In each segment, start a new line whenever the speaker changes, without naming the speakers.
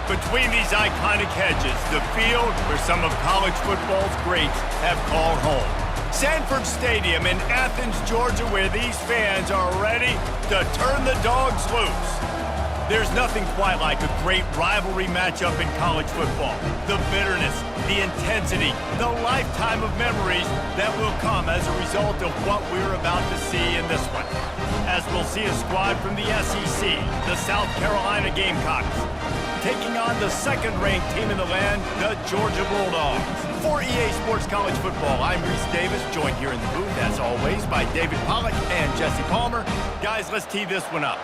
Between these iconic hedges, the field where some of college football's greats have called home. Sanford Stadium in Athens, Georgia, where these fans are ready to turn the dogs loose. There's nothing quite like a great rivalry matchup in college football. The bitterness, the intensity, the lifetime of memories that will come as a result of what we're about to see in this one. As we'll see a squad from the SEC, the South Carolina Gamecocks, taking on the second-ranked team in the land, the Georgia Bulldogs. For EA Sports College Football, I'm Reese Davis, joined here in the booth, as always, by David Pollack and Jesse Palmer. Guys, let's tee this one up.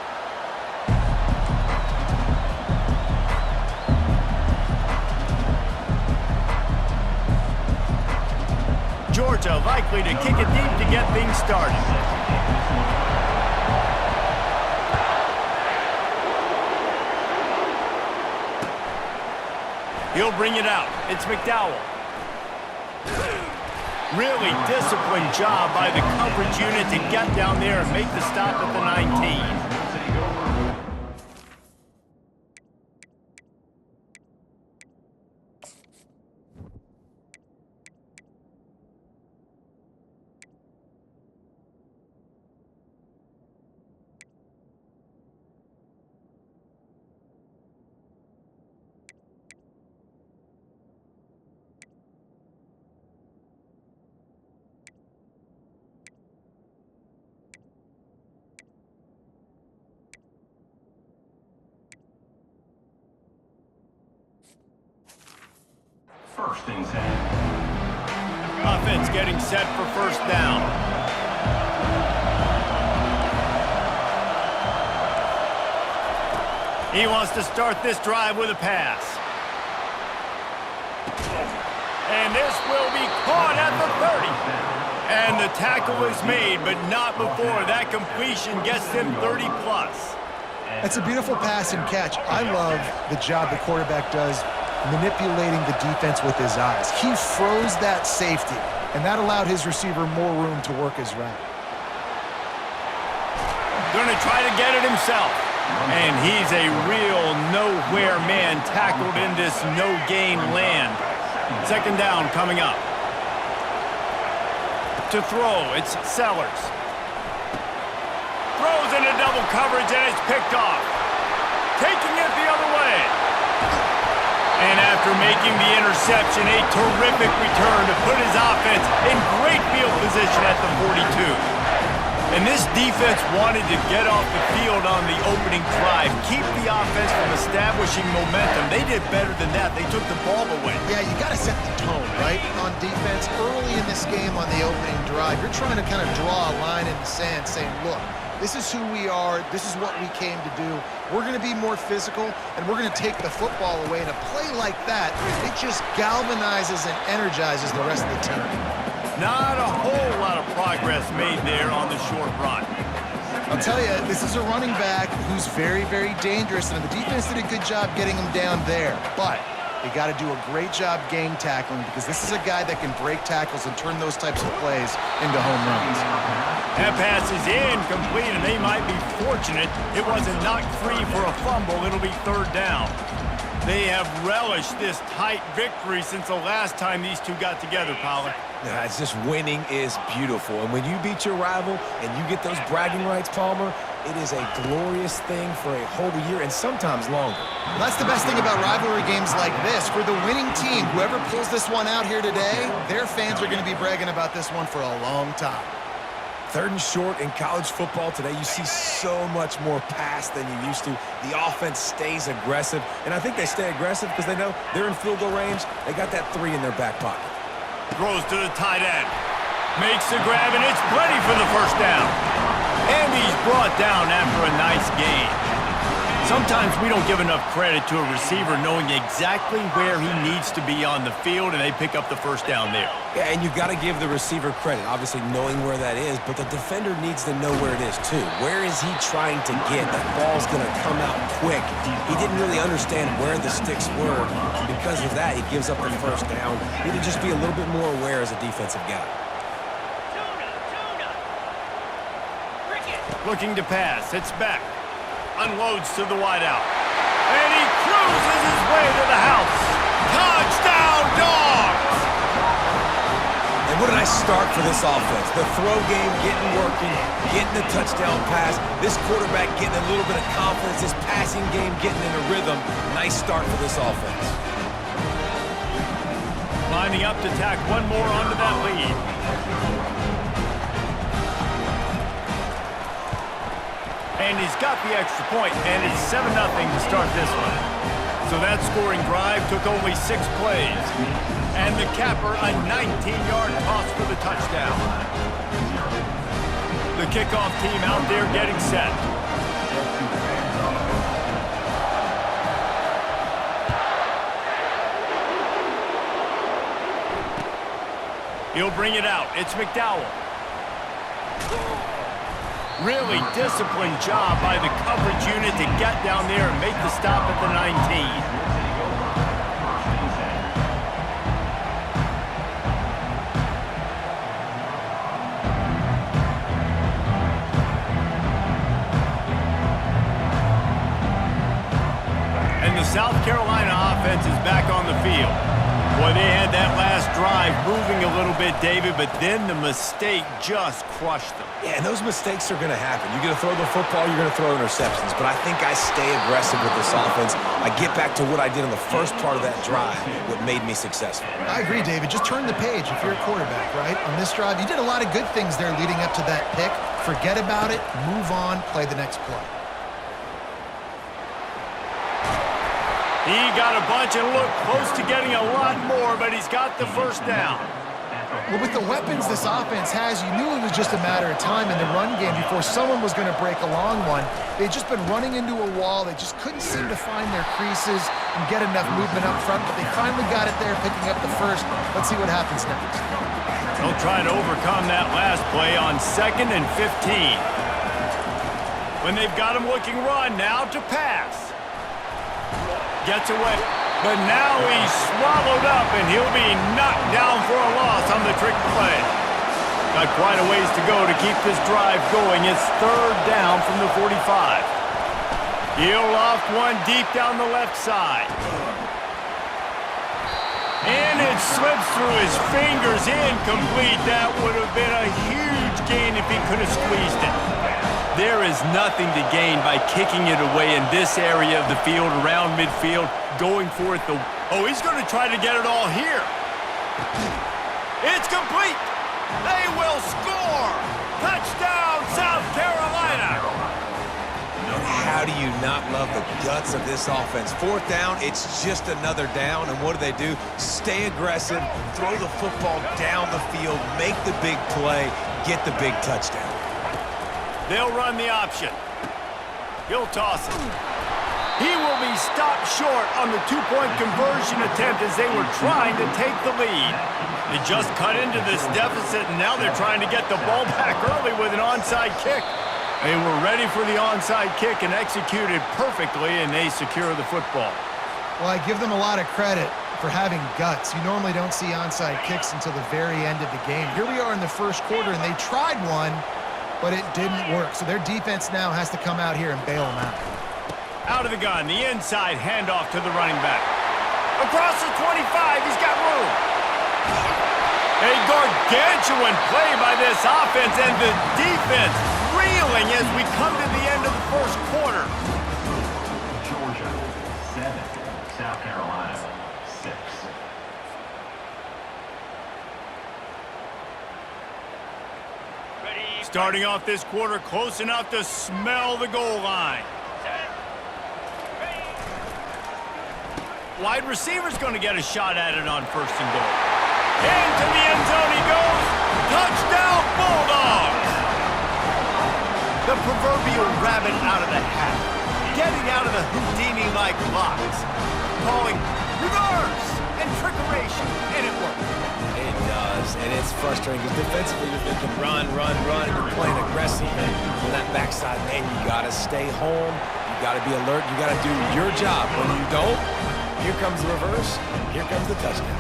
Georgia likely to kick it deep to get things started. He'll bring it out. It's McDowell. Really disciplined job by the coverage unit to get down there and make the stop at the 19.
First and 10.
Offense getting set for first down. He wants to start this drive with a pass. And this will be caught at the 30. And the tackle is made, but not before that completion gets him 30 plus.
That's a beautiful pass and catch. I love the job the quarterback does manipulating the defense with his eyes. He froze that safety, and that allowed his receiver more room to work his route.
Going to try to get it himself. And he's a real nowhere man tackled in this no-gain land. Second down coming up. To throw, it's Sellers. Throws into double coverage, and it's picked off. Taking it the other way. And after making the interception, a terrific return to put his offense in great field position at the 42. And this defense wanted to get off the field on the opening drive, keep the offense from establishing momentum. They did better than that. They took the ball away.
Yeah, you got to set the tone, right, on defense. Early in this game on the opening drive, you're trying to kind of draw a line in the sand saying, look, this is who we are. This is what we came to do. We're going to be more physical, and we're going to take the football away. And a play like that, it just galvanizes and energizes the rest of the team.
Not a whole lot of progress made there on the short run.
I'll tell you, this is a running back who's very, very dangerous, and the defense did a good job getting him down there. But you got to do a great job gang tackling, because this is a guy that can break tackles and turn those types of plays into home runs.
That pass is incomplete, and they might be fortunate it wasn't knocked free for a fumble. It'll be third down. They have relished this tight victory since the last time these two got together, Pollard.
Yeah, it's just winning is beautiful. And when you beat your rival and you get those bragging rights, Palmer, it is a glorious thing for a whole year and sometimes longer.
That's the best thing about rivalry games like this. For the winning team, whoever pulls this one out here today, their fans are going to be bragging about this one for a long time.
Third and short in college football today, you see so much more pass than you used to. The offense stays aggressive, and I think they stay aggressive because they know they're in field goal range. They got that 3 in their back pocket.
Throws to the tight end. Makes the grab, and it's plenty for the first down. And he's brought down after a nice gain. Sometimes we don't give enough credit to a receiver knowing exactly where he needs to be on the field, and they pick up the first down there.
Yeah, and you got to give the receiver credit, obviously knowing where that is, but the defender needs to know where it is too. Where is he trying to get? That ball's going to come out quick. He didn't really understand where the sticks were, and because of that, he gives up the first down. Need to just be a little bit more aware as a defensive guy.
Looking to pass. It's back. Unloads to the wideout. And he cruises his way to the house. Touchdown, Dogs!
And what did I start for this offense? The throw game getting working, getting the touchdown pass, this quarterback getting a little bit of confidence, this passing game getting in a rhythm. Nice start for this offense.
Lining up to tack one more onto that lead. And he's got the extra point, and it's 7-0 to start this one. So that scoring drive took only 6 plays. And the capper, a 19-yard toss for the touchdown. The kickoff team out there getting set. He'll bring it out. It's McDowell. Really disciplined job by the coverage unit to get down there and make the stop at the 19. And the South Carolina offense is back on the field. Boy, they had that last drive moving a little bit, David, but then the mistake just crushed them.
Yeah, and those mistakes are going to happen. You're going to throw the football, you're going to throw interceptions. But I think I stay aggressive with this offense. I get back to what I did in the first part of that drive, what made me successful.
I agree, David. Just turn the page if you're a quarterback, right? On this drive, you did a lot of good things there leading up to that pick. Forget about it, move on, play the next play.
He got a bunch and looked close to getting a lot more, but he's got the first down.
Well, with the weapons this offense has, you knew it was just a matter of time in the run game before someone was going to break a long one. They'd just been running into a wall. They just couldn't seem to find their creases and get enough movement up front, but they finally got it there, picking up the first. Let's see what happens next.
They'll try to overcome that last play on 2nd and 15. When they've got him looking run, now to pass. Gets away, but now he's swallowed up, and he'll be knocked down for a loss on the trick play. Got quite a ways to go to keep this drive going. It's 3rd down from the 45. He'll loft one deep down the left side. And it slips through his fingers, incomplete. That would have been a huge gain if he could have squeezed it. There is nothing to gain by kicking it away in this area of the field, around midfield, going for it. Oh, he's going to try to get it all here. It's complete. They will score. Touchdown, South Carolina.
How do you not love the guts of this offense? 4th down, it's just another down, and what do? Stay aggressive, throw the football down the field, make the big play, get the big touchdown.
They'll run the option. He'll toss it. He will be stopped short on the 2-point conversion attempt as they were trying to take the lead. They just cut into this deficit, and now they're trying to get the ball back early with an onside kick. They were ready for the onside kick and executed perfectly, and they secure the football.
Well, I give them a lot of credit for having guts. You normally don't see onside kicks until the very end of the game. Here we are in the first quarter, and they tried one, but it didn't work. So their defense now has to come out here and bail them out.
Out of the gun, the inside handoff to the running back. Across the 25, he's got room. A gargantuan play by this offense, and the defense reeling as we come to the end of the first quarter.
Georgia, 7. South Carolina, 6.
Starting off this quarter close enough to smell the goal line. Wide receiver's going to get a shot at it on 1st and goal. Into the end zone he goes. Touchdown, Bulldogs! The proverbial rabbit out of the hat. Getting out of the Houdini-like box. Calling reverse and trickeration, and it worked.
It does, and it's frustrating because defensively you're thinking run, and you're playing aggressive, and on that backside, man, you got to stay home, you got to be alert, you got to do your job. When you don't, here comes the reverse, here comes the touchdown.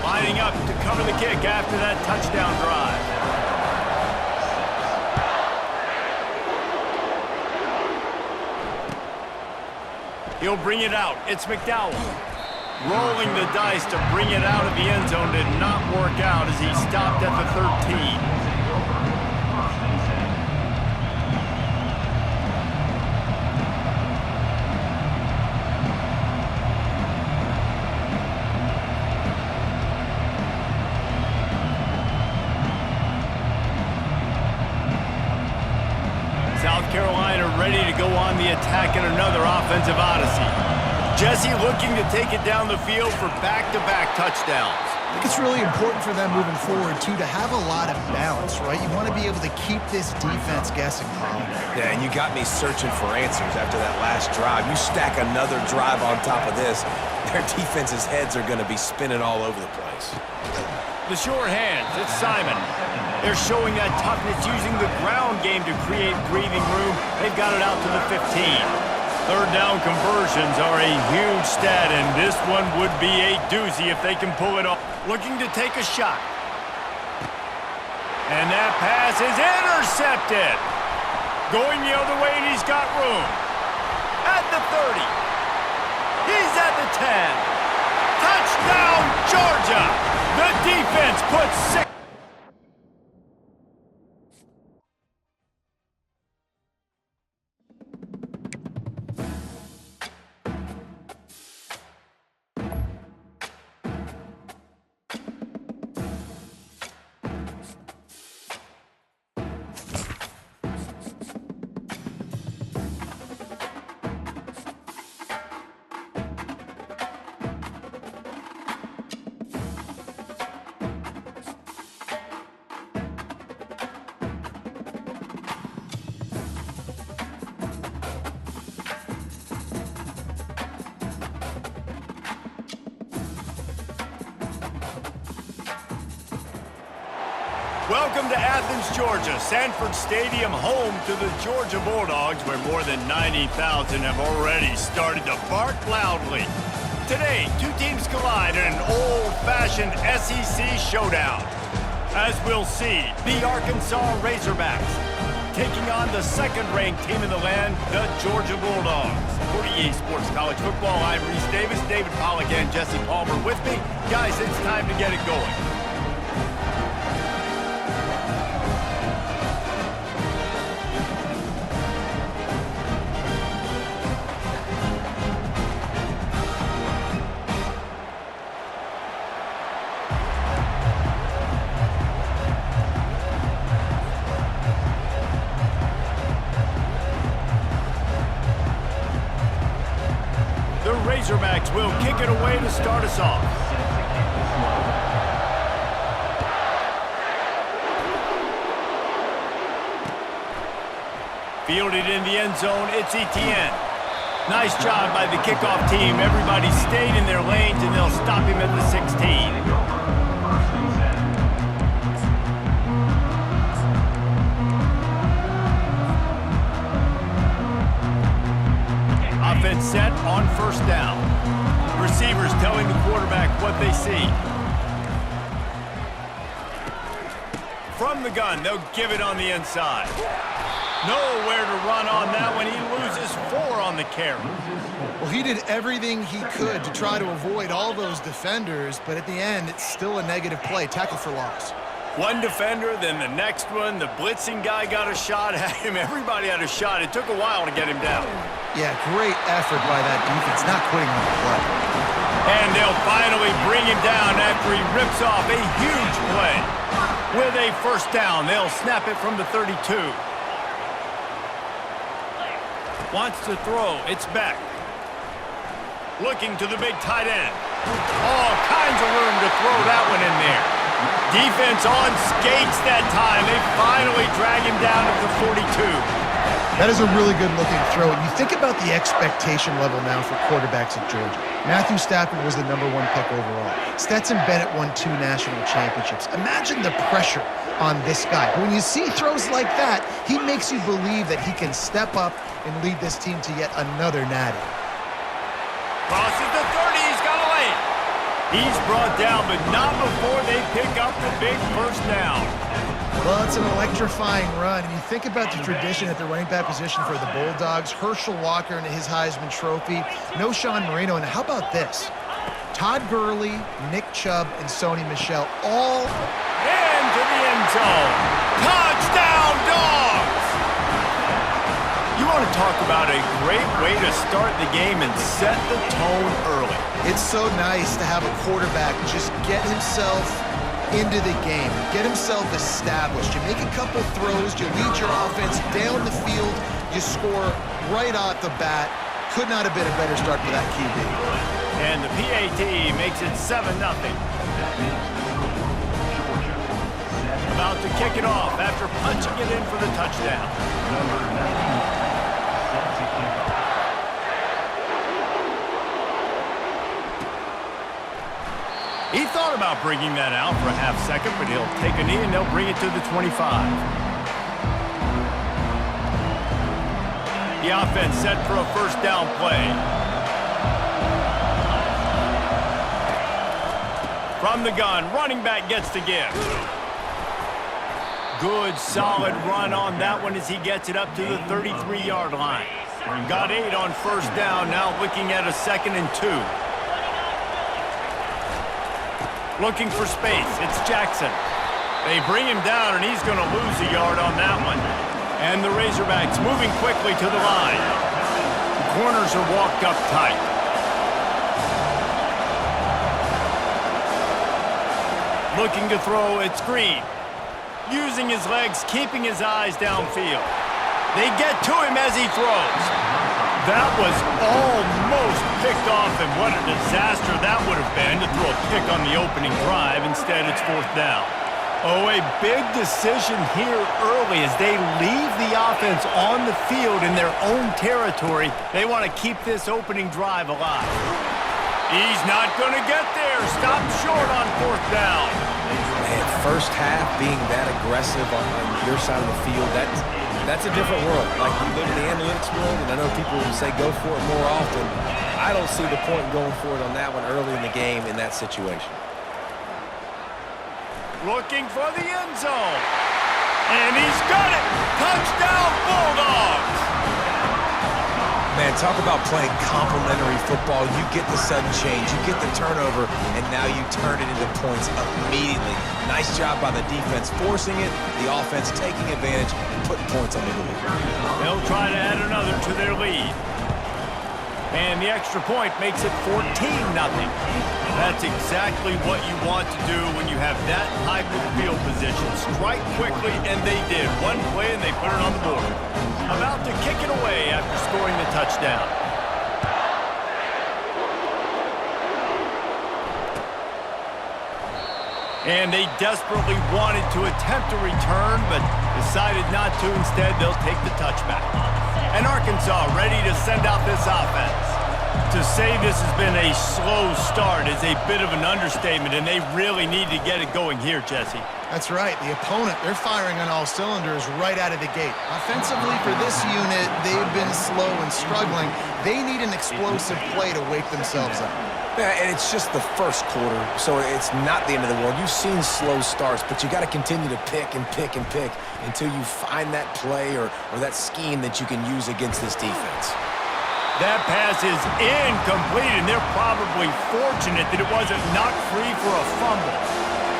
Lining up to cover the kick after that touchdown drive. He'll bring it out. It's McDowell. Rolling the dice to bring it out of the end zone did not work out as he stopped at the 13. South Carolina ready to go on the attack in another offensive odyssey. Jesse looking to take it down the field for back-to-back touchdowns.
I think it's really important for them moving forward, too, to have a lot of balance, right? You want to be able to keep this defense guessing, Colin.
Yeah, and you got me searching for answers after that last drive. You stack another drive on top of this, their defense's heads are going to be spinning all over the place.
The sure hands, it's Simon. They're showing that toughness using the ground game to create breathing room. They've got it out to the 15. Third down conversions are a huge stat, and this one would be a doozy if they can pull it off. Looking to take a shot. And that pass is intercepted. Going the other way, and he's got room. At the 30. He's at the 10. Touchdown, Georgia! The defense puts 6. Welcome to Athens, Georgia, Sanford Stadium, home to the Georgia Bulldogs, where more than 90,000 have already started to bark loudly. Today, two teams collide in an old-fashioned SEC showdown. As we'll see, the Arkansas Razorbacks taking on the second-ranked team in the land, the Georgia Bulldogs. For EA Sports College Football, I'm Reese Davis, David Pollack, and Jesse Palmer with me. Guys, it's time to get it going. Razorbacks will kick it away to start us off. Fielded in the end zone, it's Etienne. Nice job by the kickoff team. Everybody stayed in their lanes, and they'll stop him at the 16. Offense set on first down. Receivers telling the quarterback what they see. From the gun, they'll give it on the inside. Nowhere to run on that one. He loses 4 on the carry.
Well, he did everything he could to try to avoid all those defenders, but at the end, it's still a negative play. Tackle for loss.
One defender, then the next one. The blitzing guy got a shot at him. Everybody had a shot. It took a while to get him down.
Yeah, great effort by that defense, not quitting on the play.
And they'll finally bring him down after he rips off a huge play. With a first down, they'll snap it from the 32. Wants to throw, it's back. Looking to the big tight end. All kinds of room to throw that one in there. Defense on skates that time. They finally drag him down at the 42.
That is a really good-looking throw. And you think about the expectation level now for quarterbacks at Georgia. Matthew Stafford was the #1 pick overall. Stetson Bennett won 2 national championships. Imagine the pressure on this guy. When you see throws like that, he makes you believe that he can step up and lead this team to yet another natty.
Crosses the 30. He's got a lane. He's brought down, but not before they pick up the big first down.
Well, it's an electrifying run. And you think about the tradition at the running back position for the Bulldogs. Herschel Walker and his Heisman Trophy. No Sean Marino. And how about this? Todd Gurley, Nick Chubb, and Sony Michel all
into the end zone. Touchdown, Dogs! You want to talk about a great way to start the game and set the tone early.
It's so nice to have a quarterback just get himself into the game, get himself established. You make a couple throws, you lead your offense down the field, you score right off the bat. Could not have been a better start for that QB.
And the PAT makes it 7-0. About to kick it off after punching it in for the touchdown.
Number 99, set to kick off.
He thought about bringing that out for a half second, but he'll take a knee and they'll bring it to the 25. The offense set for a first down play. From the gun, running back gets the give. Good, solid run on that one as he gets it up to the 33-yard line. Got 8 on first down, now looking at a 2nd and 2. Looking for space, it's Jackson. They bring him down, and he's going to lose a yard on that one. And the Razorbacks moving quickly to the line. The corners are walked up tight. Looking to throw, it's Green. Using his legs, keeping his eyes downfield. They get to him as he throws. That was almost picked off, and what a disaster that would have been to throw a pick on the opening drive. Instead, it's 4th down. Oh, a big decision here early as they leave the offense on the field in their own territory. They want to keep this opening drive alive. He's not going to get there. Stopped short on 4th down.
Man, first half being that aggressive on your side of the field, that's a different world. Like, you live in the analytics world, and I know people say go for it more often. I don't see the point in going for it on that one early in the game in that situation.
Looking for the end zone. And he's got it. Touchdown, Bulldogs.
Man, talk about playing complementary football. You get the sudden change, you get the turnover, and now you turn it into points immediately. Nice job by the defense forcing it, the offense taking advantage and putting points on the board.
They'll try to add another to their lead. And the extra point makes it 14-0. That's exactly what you want to do when you have that type of field position. Strike quickly, and they did. One play, and they put it on the board. About to kick it away after scoring the touchdown. And they desperately wanted to attempt a return, but decided not to. Instead, they'll take the touchback. And Arkansas ready to send out this offense. To say this has been a slow start is a bit of an understatement, and they really need to get it going here, Jesse.
That's right. The opponent, they're firing on all cylinders right out of the gate. Offensively, for this unit, they've been slow and struggling. They need an explosive play to wake themselves up.
Yeah, and it's just the first quarter, so it's not the end of the world. You've seen slow starts, but you got to continue to pick and pick and pick until you find that play or that scheme that you can use against this defense.
That pass is incomplete, and they're probably fortunate that it wasn't knocked free for a fumble.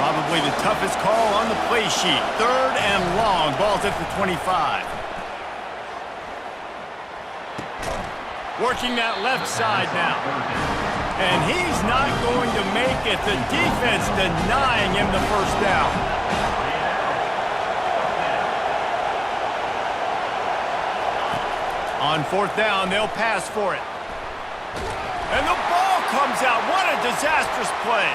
Probably the toughest call on the play sheet. 3rd and long. Ball's at the 25. Working that left side now. And he's not going to make it. The defense denying him the first down. On 4th down, they'll pass for it. And the ball comes out. What a disastrous play.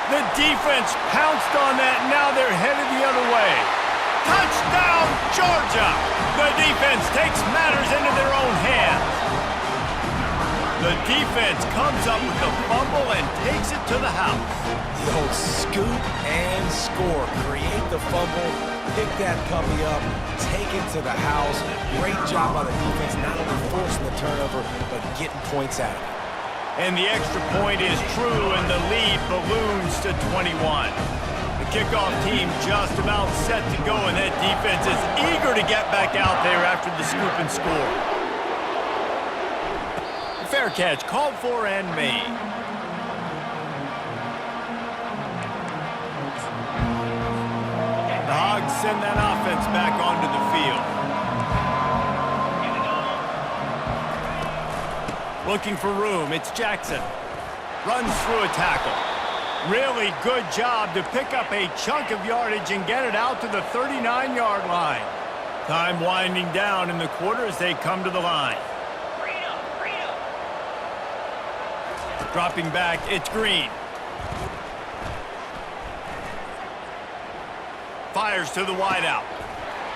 The defense pounced on that. Now they're headed the other way. Touchdown, Georgia! The defense takes matters into their own hands. The defense comes up with the fumble and takes it to the house.
The old scoop and score. Create the fumble, pick that puppy up, take it to the house. Great job by the defense, not only forcing the turnover, but getting points out of it.
And the extra point is true, and the lead balloons to 21. The kickoff team just about set to go, and that defense is eager to get back out there after the scoop and score. Fair catch, called for and made. The Hogs send that offense back onto the field. Looking for room, it's Jackson. Runs through a tackle. Really good job to pick up a chunk of yardage and get it out to the 39-yard line. Time winding down in the quarter as they come to the line. Dropping back, it's Green. Fires to the wideout.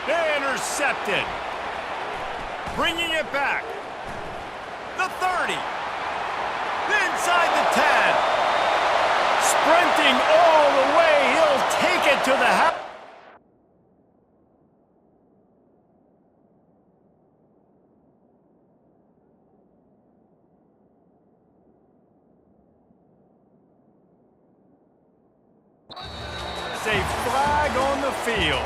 Intercepted. Bringing it back. The 30. Inside the 10. Sprinting all the way. He'll take it to the house. A flag on the field.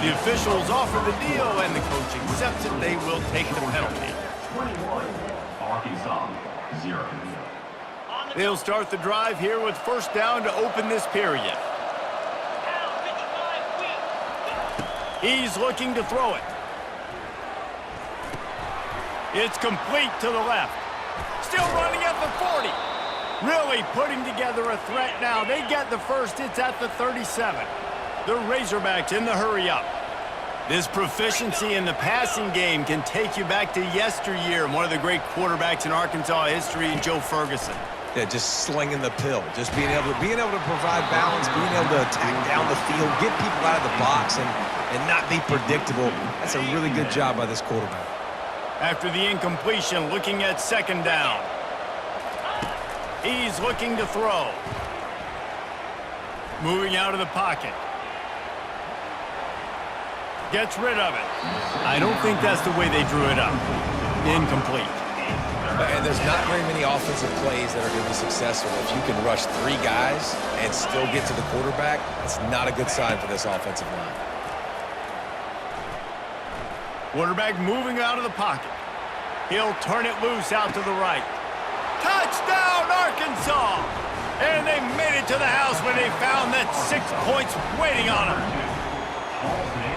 The officials offer the deal, and the coach accepts it. They will take the penalty.
21, Arkansas, 0.
They'll start the drive here with first down to open this period. He's looking to throw it. It's complete to the left. Still running at the 40. Really putting together a threat now. They get the first. It's at the 37. The Razorbacks in the hurry-up. This proficiency in the passing game can take you back to yesteryear. One of the great quarterbacks in Arkansas history, Joe Ferguson.
Yeah, just slinging the pill. Just being able to provide balance, being able to attack down the field, get people out of the box, and not be predictable. That's a really good job by this quarterback.
After the incompletion, looking at second down. He's looking to throw. Moving out of the pocket. Gets rid of it. I don't think that's the way they drew it up. Incomplete.
And there's not very many offensive plays that are going to be successful. If you can rush 3 guys and still get to the quarterback, it's not a good sign for this offensive line.
Quarterback moving out of the pocket. He'll turn it loose out to the right. Touchdown, Arkansas! And they made it to the house when they found that 6 points waiting on them.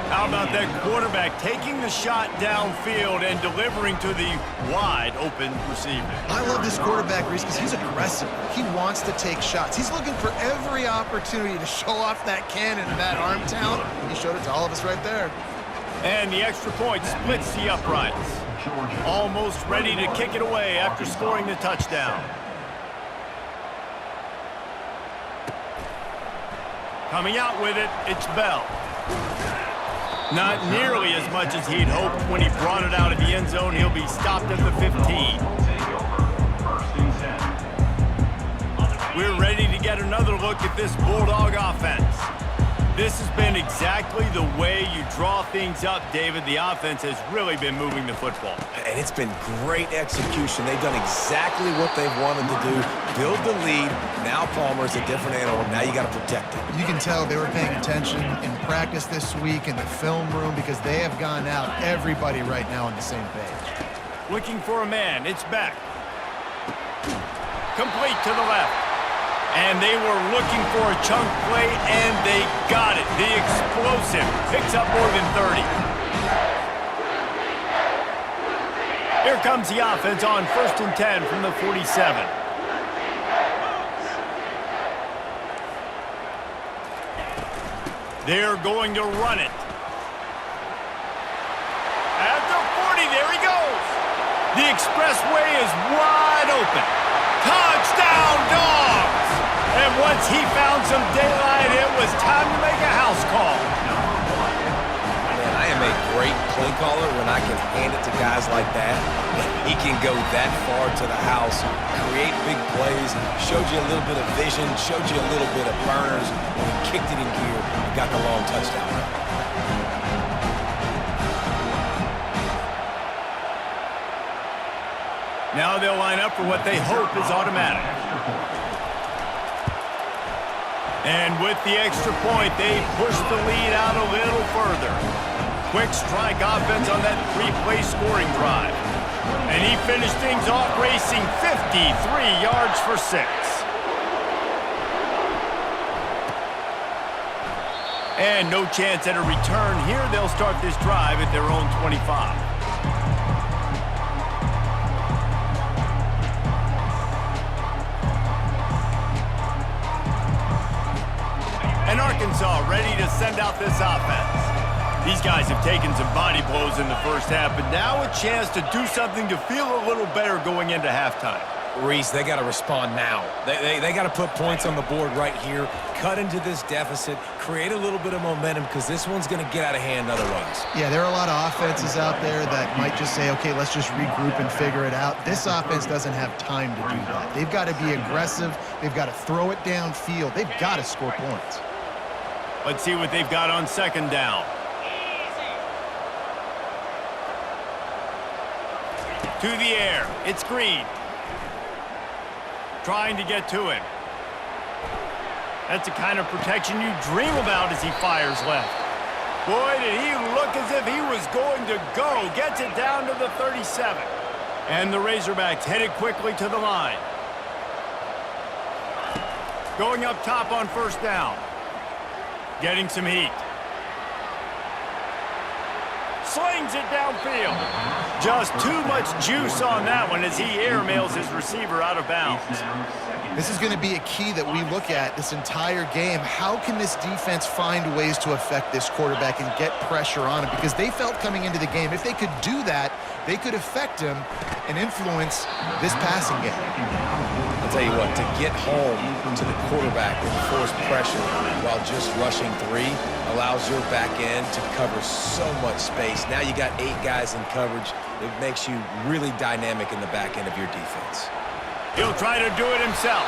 How about that quarterback taking the shot downfield and delivering to the wide-open receiver?
I love this quarterback, Reese, because he's aggressive. He wants to take shots. He's looking for every opportunity to show off that cannon and that arm talent. He showed it to all of us right there.
And the extra point splits the uprights. Almost ready to kick it away after scoring the touchdown. Coming out with it, it's Bell. Not nearly as much as he'd hoped when he brought it out of the end zone. He'll be stopped at the 15. We're ready to get another look at this Bulldog offense. This has been exactly the way you draw things up, David. The offense has really been moving the football.
And it's been great execution. They've done exactly what they've wanted to do. Build the lead. Now Palmer's a different animal. Now you got to protect it.
You can tell they were paying attention in practice this week in the film room because they have gone out, everybody right now on the same page.
Looking for a man. It's back. Complete to the left. And they were looking for a chunk play, and they got it. The explosive picks up more than 30. Here comes the offense on 1st and 10 from the 47. They're going to run it. At the 40, there he goes. The expressway is wide open. Touchdown, Dogs! And once he found some daylight, it was time to make a house call.
Man, I am a great play caller when I can hand it to guys like that. He can go that far to the house, create big plays, showed you a little bit of vision, showed you a little bit of burners. When he kicked it in gear, he got the long touchdown.
Now they'll line up for what they hope is automatic. And with the extra point, they push the lead out a little further. Quick strike offense on that 3-play scoring drive. And he finished things off racing 53 yards for 6. And no chance at a return here. They'll start this drive at their own 25. And Arkansas ready to send out this offense. These guys have taken some body blows in the first half, but now a chance to do something to feel a little better going into halftime.
Reese, they got to respond now. They got to put points on the board right here, cut into this deficit, create a little bit of momentum because this one's going to get out of hand otherwise.
Yeah, there are a lot of offenses out there that might just say, okay, let's just regroup and figure it out. This offense doesn't have time to do that. They've got to be aggressive. They've got to throw it downfield. They've got to score points.
Let's see what they've got on second down. To the air. It's Green. Trying to get to him. That's the kind of protection you dream about as he fires left. Boy, did he look as if he was going to go. Gets it down to the 37. And the Razorbacks headed quickly to the line. Going up top on first down. Getting some heat. Slings it downfield. Just too much juice on that one as he airmails his receiver out of bounds.
This is going to be a key that we look at this entire game. How can this defense find ways to affect this quarterback and get pressure on him? Because they felt coming into the game, if they could do that, they could affect him and influence this passing game.
I'll tell you what, to get home to the quarterback and force pressure while just rushing 3 allows your back end to cover so much space. Now you got 8 guys in coverage. It makes you really dynamic in the back end of your defense.
He'll try to do it himself.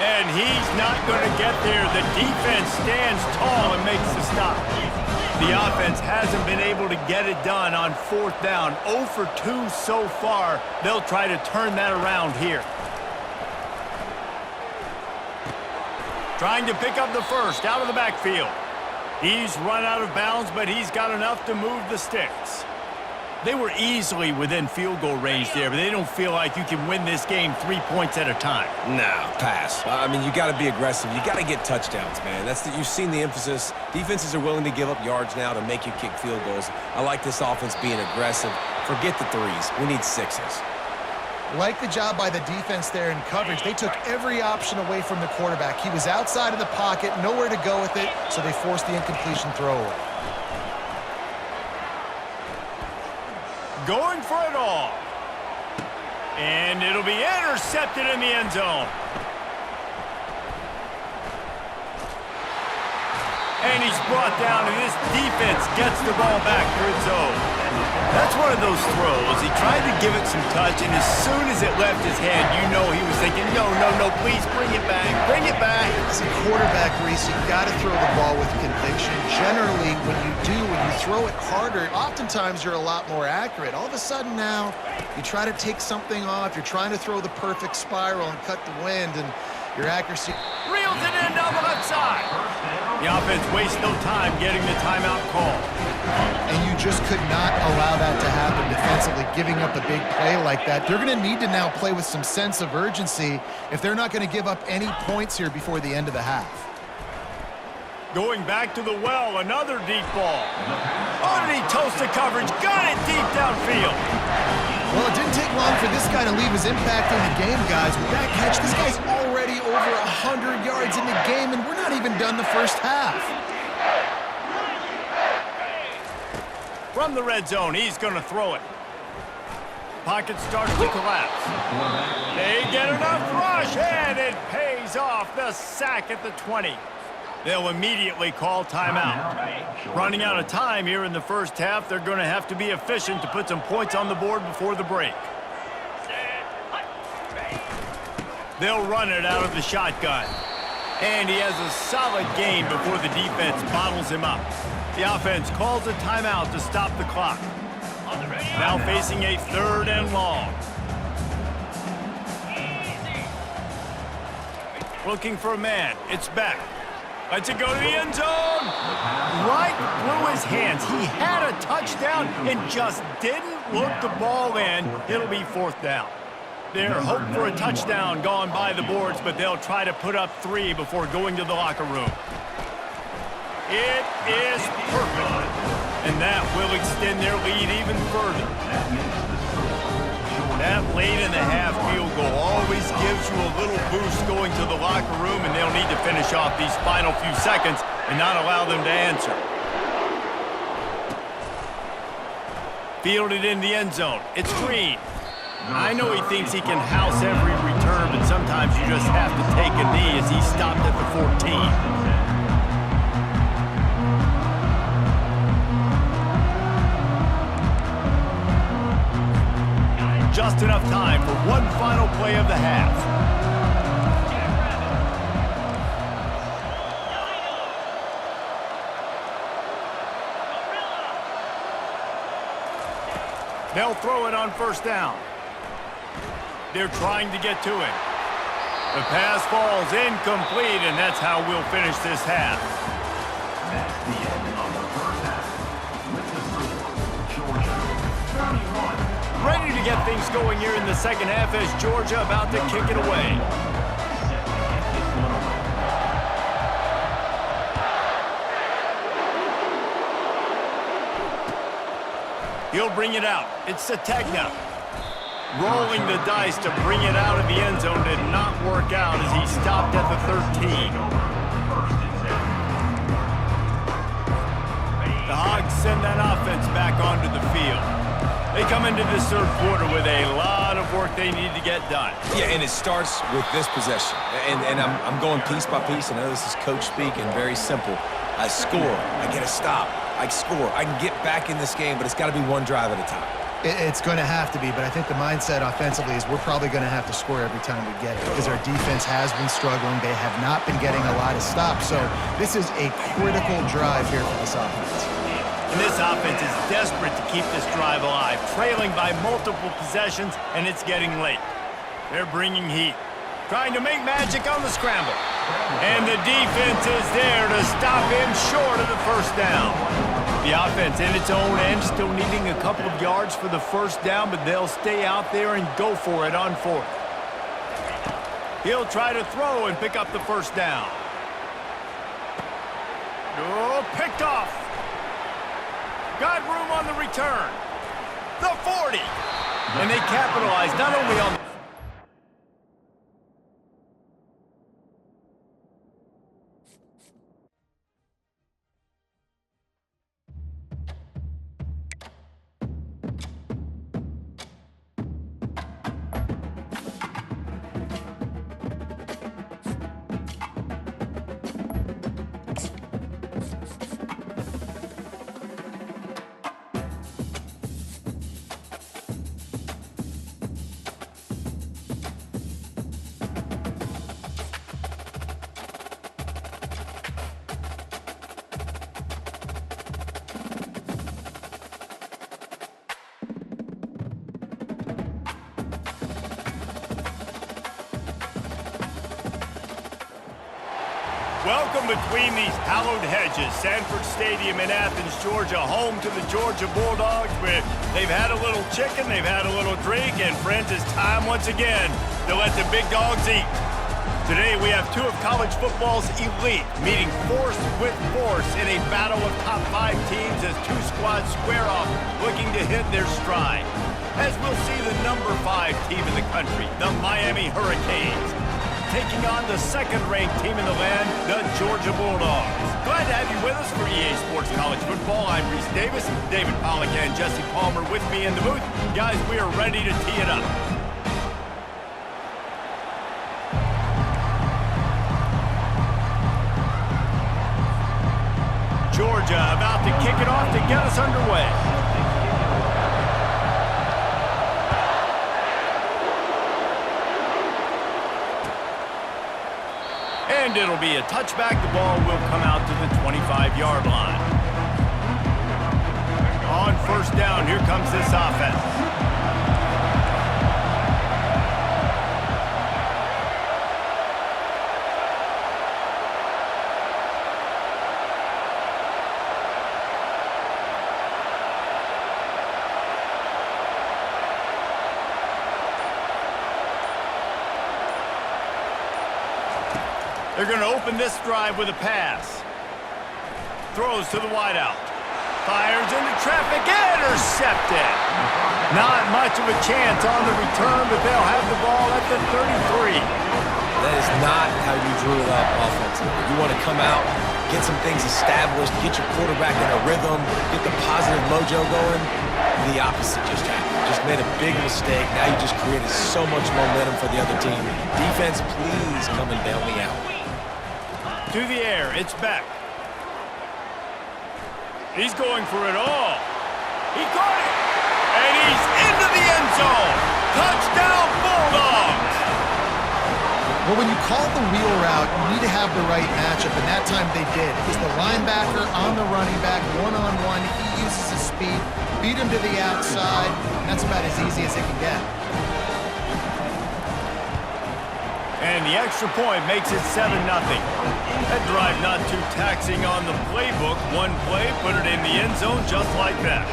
And he's not going to get there. The defense stands tall and makes the stop. The offense hasn't been able to get it done on fourth down. 0 for 2 so far. They'll try to turn that around here. Trying to pick up the first out of the backfield. He's run out of bounds, but he's got enough to move the sticks. They were easily within field goal range there, but they don't feel like you can win this game 3 points at a time.
No, pass. I mean, you got to be aggressive. You got to get touchdowns, man. You've seen the emphasis. Defenses are willing to give up yards now to make you kick field goals. I like this offense being aggressive. Forget the 3s. We need 6s.
Like the job by the defense there in coverage. They took every option away from the quarterback. He was outside of the pocket, nowhere to go with it, so they forced the incompletion throw away.
Going for it all. And it'll be intercepted in the end zone. And he's brought down, and this defense gets the ball back for its own. That's one of those throws. He tried to give it some touch, and as soon as it left his hand, you know he was thinking, no, please bring it back, bring it back.
As a quarterback, Reese, you've got to throw the ball with conviction. Generally, when you throw it harder, oftentimes you're a lot more accurate. All of a sudden now, you try to take something off, you're trying to throw the perfect spiral and cut the wind, and your accuracy
reels it in down the left side. The offense wastes no time getting the timeout call.
And you just could not allow that to happen defensively, giving up a big play like that. They're going to need to now play with some sense of urgency if they're not going to give up any points here before the end of the half.
Going back to the well, another deep ball. Underneath toasted coverage, got it deep downfield.
Well, it didn't take long for this guy to leave his impact in the game, guys. With that catch, this guy's already over 100 yards in the game, and we're not even done the first half.
From the red zone, he's going to throw it. Pocket starts to collapse. They get enough rush, and it pays off. The sack at the 20. They'll immediately call timeout. Running out of time here in the first half, they're going to have to be efficient to put some points on the board before the break. They'll run it out of the shotgun. And he has a solid gain before the defense bottles him up. The offense calls a timeout to stop the clock. Now facing a 3rd and long. Looking for a man. It's Beck. Lets it go to the end zone. Right through his hands. He had a touchdown and just didn't look the ball in. It'll be 4th down. Their hope for a touchdown gone by the boards, but they'll try to put up 3 before going to the locker room. It is perfect. And that will extend their lead even further. That late in the half field goal always gives you a little boost going to the locker room, and they'll need to finish off these final few seconds and not allow them to answer. Fielded in the end zone. It's Green. I know he thinks he can house every return, but sometimes you just have to take a knee as he stopped at the 14. Just enough time for one final play of the half. They'll throw it on 1st down. They're trying to get to it. The pass falls incomplete, and that's how we'll finish this half.
That's the end of the first half. With the score, Georgia 31.
Ready to get things going here in the second half as Georgia about to kick it away. He'll bring it out. It's Sategna. Rolling the dice to bring it out of the end zone did not work out as he stopped at the 13. The Hogs send that offense back onto the field. They come into this 3rd quarter with a lot of work they need to get done.
Yeah, and it starts with this possession. And I'm going piece by piece. I know this is coach speak and very simple. I score. I get a stop. I score. I can get back in this game, but it's got to be one drive at a time.
It's going to have to be, but I think the mindset offensively is we're probably going to have to score every time we get it because our defense has been struggling. They have not been getting a lot of stops, so this is a critical drive here for this offense.
And this offense is desperate to keep this drive alive, trailing by multiple possessions, and it's getting late. They're bringing heat, trying to make magic on the scramble. And the defense is there to stop him short of the 1st down. The offense in its own end still needing a couple of yards for the 1st down, but they'll stay out there and go for it on 4th. He'll try to throw and pick up the 1st down. Oh, picked off. Got room on the return. The 40. And they capitalize not only on Welcome between these hallowed hedges. Sanford Stadium in Athens, Georgia, home to the Georgia Bulldogs, where they've had a little chicken, they've had a little drink, and friends, it's time once again to let the big dogs eat. Today we have 2 of college football's elite meeting force with force in a battle of top 5 teams as 2 squads square off looking to hit their stride. As we'll see the number 5 team in the country, the Miami Hurricanes, taking on the 2nd-ranked team in the land, the Georgia Bulldogs. Glad to have you with us for EA Sports College Football. I'm Reese Davis, David Pollack and Jesse Palmer with me in the booth. Guys, we are ready to tee it up. Georgia about to kick it off to get us underway. And it'll be a touchback. The ball will come out to the 25-yard line. On 1st down, here comes this offense. They're going to open this drive with a pass. Throws to the wideout. Fires into traffic, intercepted. Not much of a chance on the return, but they'll have the ball at the 33.
That is not how you drew it up offensively. You want to come out, get some things established, get your quarterback in a rhythm, get the positive mojo going. The opposite just happened. Just made a big mistake. Now you just created so much momentum for the other team. Defense, please come and bail me out.
To the air, it's back. He's going for it all. He caught it. And he's into the end zone. Touchdown, Bulldogs.
Well, when you call the wheel route, you need to have the right matchup, and that time they did. It was the linebacker on the running back, one-on-one. He uses his speed, beat him to the outside, and that's about as easy as it can get.
And the extra point makes it 7-0. That drive not too taxing on the playbook. One play, put it in the end zone just like that.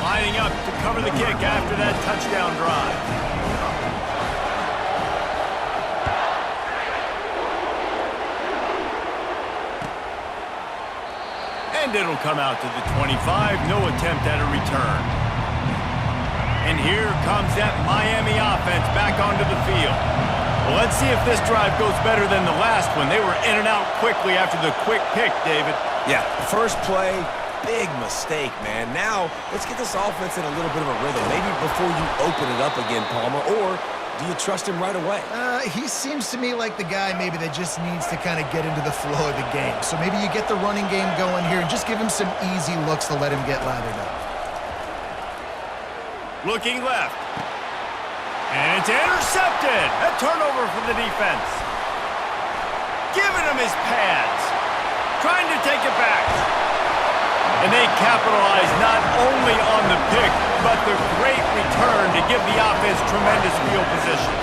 Lining up to cover the kick after that touchdown drive. And it'll come out to the 25. No attempt at a return. And here comes that Miami offense back onto the field. Well, let's see if this drive goes better than the last one. They were in and out quickly after the quick pick, David.
Yeah, first play, big mistake, man. Now, let's get this offense in a little bit of a rhythm. Maybe before you open it up again, Palmer, or do you trust him right away?
He seems to me like the guy maybe that just needs to kind of get into the flow of the game. So maybe you get the running game going here and just give him some easy looks to let him get lathered up.
Looking left. And it's intercepted. A turnover for the defense. Giving him his pads. Trying to take it back. And they capitalize not only on the pick, but the great return to give the offense tremendous field position.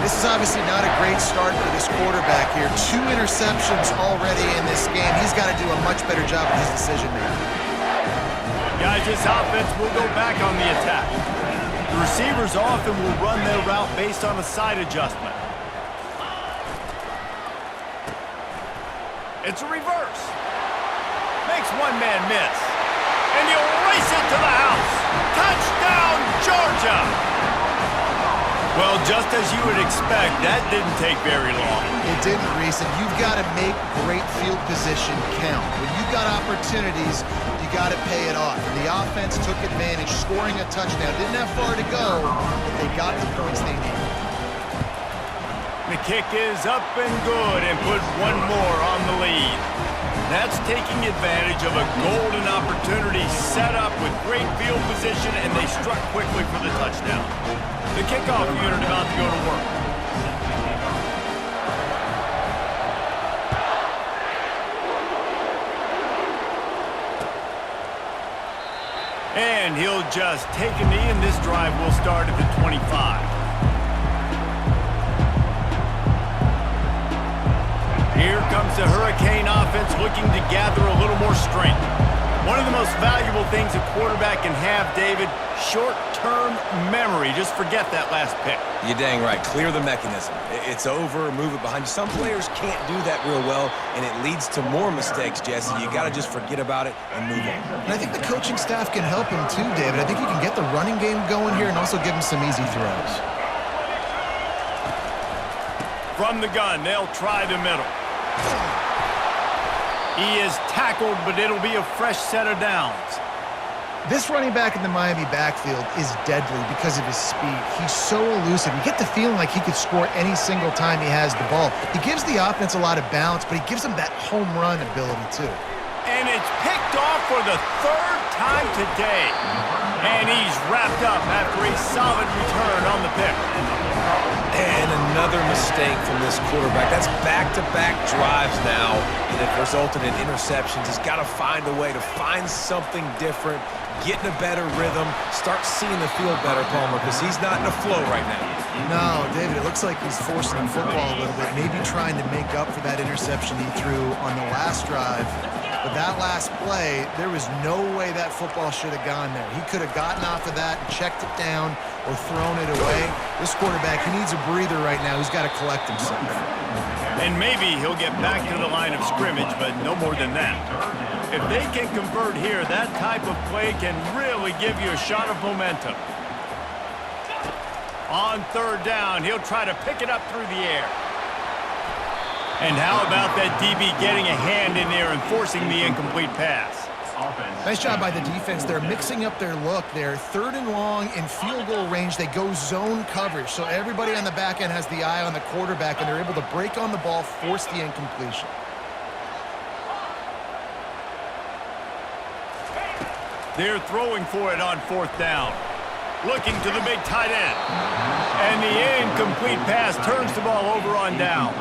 This is obviously not a great start for this quarterback here. 2 interceptions already in this game. He's got to do a much better job with his decision-making.
Guys, this offense will go back on the attack. The receivers often will run their route based on a side adjustment. It's a reverse. Makes one man miss. And he'll race it to the house. Touchdown, Georgia! Well, just as you would expect, that didn't take very long.
It didn't, Reese, and you've got to make great field position count. When you've got opportunities, you got to pay it off. And the offense took advantage, scoring a touchdown. Didn't have far to go, but they got the points they needed.
The kick is up and good and put one more on the lead. That's taking advantage of a golden opportunity set up with great field position, and they struck quickly for the touchdown. The kickoff unit about to go to work. And he'll just take a knee, and this drive will start at the 25. Here comes the Hurricane offense looking to gather a little more strength. One of the most valuable things a quarterback can have, David, short-term memory. Just forget that last pick.
You're dang right. Clear the mechanism. It's over, move it behind you. Some players can't do that real well, and it leads to more mistakes, Jesse. You got to just forget about it and move on.
And I think the coaching staff can help him too, David. I think you can get the running game going here and also give him some easy throws.
From the gun, they'll try the middle. He is tackled, but it'll be a fresh set of downs.
This running back in the Miami backfield is deadly because of his speed. He's so elusive. You get the feeling like he could score any single time he has the ball. He gives the offense a lot of balance, but he gives them that home run ability too.
And it's picked off for the 3rd time today. And he's wrapped up after a solid return on the pick.
And another mistake from this quarterback. That's back-to-back drives now, and it resulted in interceptions. He's got to find a way to find something different, get in a better rhythm, start seeing the field better, Palmer, because he's not in a flow right now.
No, David, it looks like he's forcing the football a little bit, maybe trying to make up for that interception he threw on the last drive. But that last play, there was no way that football should have gone there. He could have gotten off of that and checked it down or thrown it away. This quarterback, he needs a breather right now. He's got to collect himself.
And maybe he'll get back to the line of scrimmage, but no more than that. If they can convert here, that type of play can really give you a shot of momentum. On third down, he'll try to pick it up through the air. And how about that DB getting a hand in there and forcing the incomplete pass?
Nice job by the defense. They're mixing up their look. They're third and long in field goal range. They go zone coverage. So everybody on the back end has the eye on the quarterback, and they're able to break on the ball, force the incompletion.
They're throwing for it on fourth down. Looking to the big tight end. And the incomplete pass turns the ball over on downs.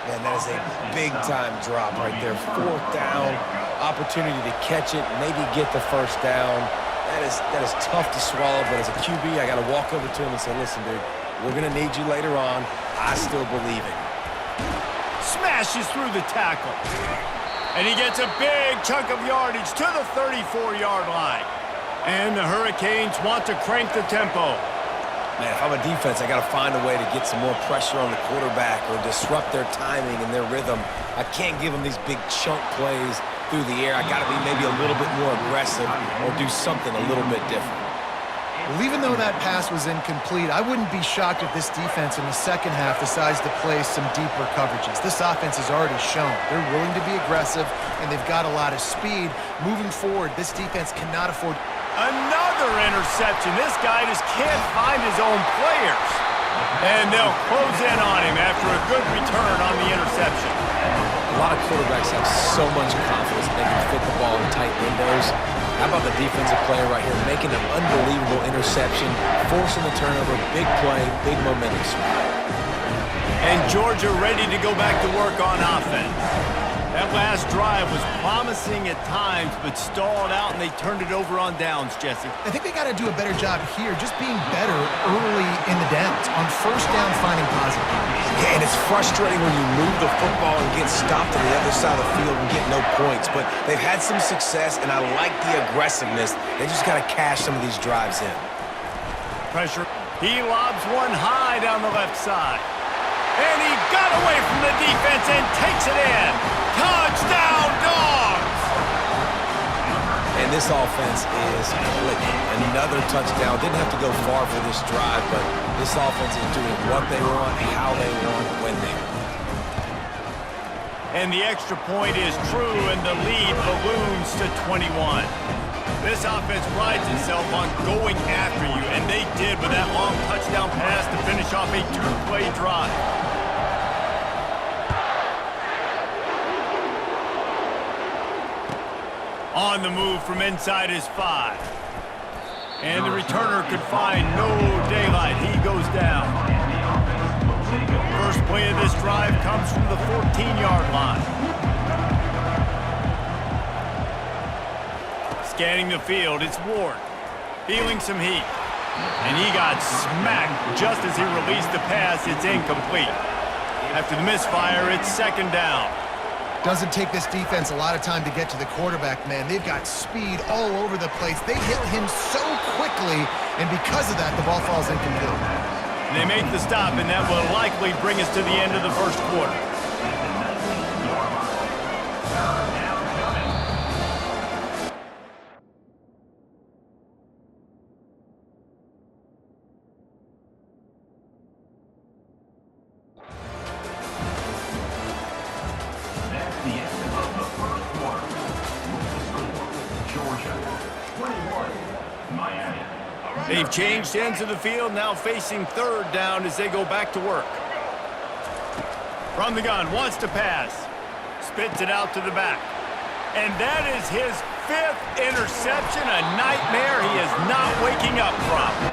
Man, that is a big-time drop right there. Fourth down, opportunity to catch it, maybe get the first down. That is tough to swallow, but as a QB, I got to walk over to him and say, listen, dude, we're going to need you later on. I still believe it.
Smashes through the tackle. And he gets a big chunk of yardage to the 34-yard line. And the Hurricanes want to crank the tempo.
Man, if I'm a defense, I got to find a way to get some more pressure on the quarterback or disrupt their timing and their rhythm. I can't give them these big chunk plays through the air. I got to be maybe a little bit more aggressive or do something a little bit different.
Well, even though that pass was incomplete, I wouldn't be shocked if this defense in the second half decides to play some deeper coverages. This offense has already shown they're willing to be aggressive, and they've got a lot of speed. Moving forward, this defense cannot afford...
Another interception. This guy just can't find his own players. And they'll close in on him after a good return on the interception.
A lot of quarterbacks have so much confidence that they can fit the ball in tight windows. How about the defensive player right here making an unbelievable interception, forcing the turnover, big play, big momentum swing.
And Georgia ready to go back to work on offense. That last drive was promising at times, but stalled out, and they turned it over on downs, Jesse.
I think they got to do a better job here, just being better early in the downs. On first down, finding positive.
Yeah, and it's frustrating when you move the football and get stopped on the other side of the field and get no points. But they've had some success, and I like the aggressiveness. They just got to cash some of these drives in.
Pressure. He lobs one high down the left side. And he got away from the defense and takes it in. Touchdown, Dogs!
And this offense is clicking. Another touchdown. Didn't have to go far for this drive, but this offense is doing what they want, how they want, when they want.
And the extra point is true, and the lead balloons to 21. This offense prides itself on going after you, and they did with that long touchdown pass to finish off a two-play drive. On the move from inside his 5. And the returner could find no daylight. He goes down. First play of this drive comes from the 14-yard line. Scanning the field, it's Ward. Feeling some heat. And he got smacked just as he released the pass. It's incomplete. After the misfire, it's second down.
Doesn't take this defense a lot of time to get to the quarterback, man. They've got speed all over the place. They hit him so quickly, and because of that, the ball falls incomplete.
They make the stop, and that will likely bring us to the end of the first quarter. They've changed ends of the field, now facing third down as they go back to work. From the gun, wants to pass. Spits it out to the back. And that is his 5th interception, a nightmare he is not waking up from.